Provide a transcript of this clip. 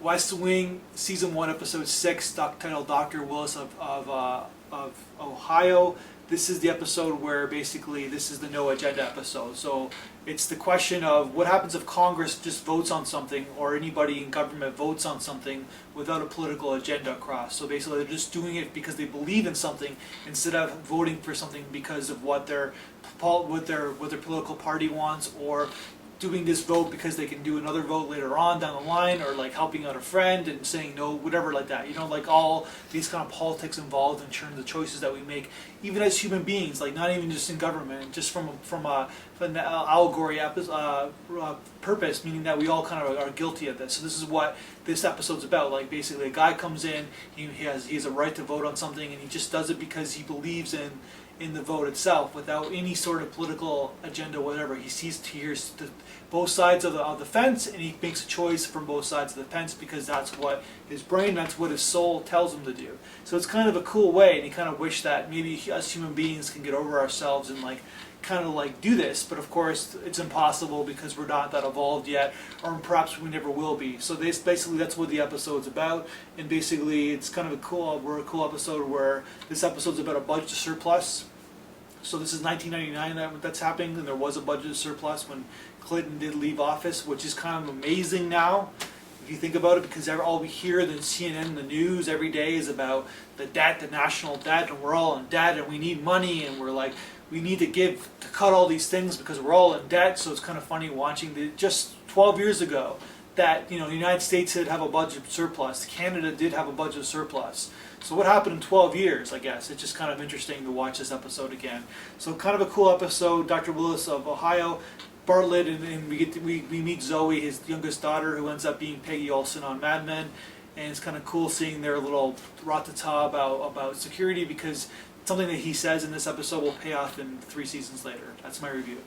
West Wing, Season 1, Episode 6, titled Dr. Willis of Ohio. This is the episode where basically this is the no agenda episode. So it's the question of what happens if Congress just votes on something, or anybody in government votes on something without a political agenda across. So basically they're just doing it because they believe in something instead of voting for something because of what their political party wants, or doing this vote because they can do another vote later on down the line, or like helping out a friend and saying no, whatever like that. You know, like all these kind of politics involved in terms of the choices that we make, even as human beings, like not even just in government, just from an allegory purpose, meaning that we all kind of are guilty of this. So this is what this episode's about. Like basically a guy comes in, he has a right to vote on something, and he just does it because he believes in the vote itself, without any sort of political agenda, whatever. He hears both sides of the fence, and he makes a choice from both sides of the fence because that's what his brain, that's what his soul tells him to do. So it's kind of a cool way, and you kind of wish that maybe us human beings can get over ourselves and like kind of like do this, but of course it's impossible because we're not that evolved yet, or perhaps we never will be. So basically that's what the episode's about, and basically it's kind of a cool episode where this episode's about a budget surplus. So this is 1999 that's happening, and there was a budget surplus when Clinton did leave office, which is kind of amazing now if you think about it, because all we hear in CNN, the news every day is about the debt, the national debt, and we're all in debt, and we need money, and we're like, we need to cut all these things because we're all in debt. So it's kind of funny watching just 12 years ago that, you know, the United States did have a budget surplus, Canada did have a budget surplus. So what happened in 12 years, I guess? It's just kind of interesting to watch this episode again. So kind of a cool episode. Dr. Willis of Ohio, Bartlett, and we meet Zoe, his youngest daughter, who ends up being Peggy Olson on Mad Men. And it's kind of cool seeing their little rat-ta-ta about security, because something that he says in this episode will pay off in 3 seasons later. That's my review.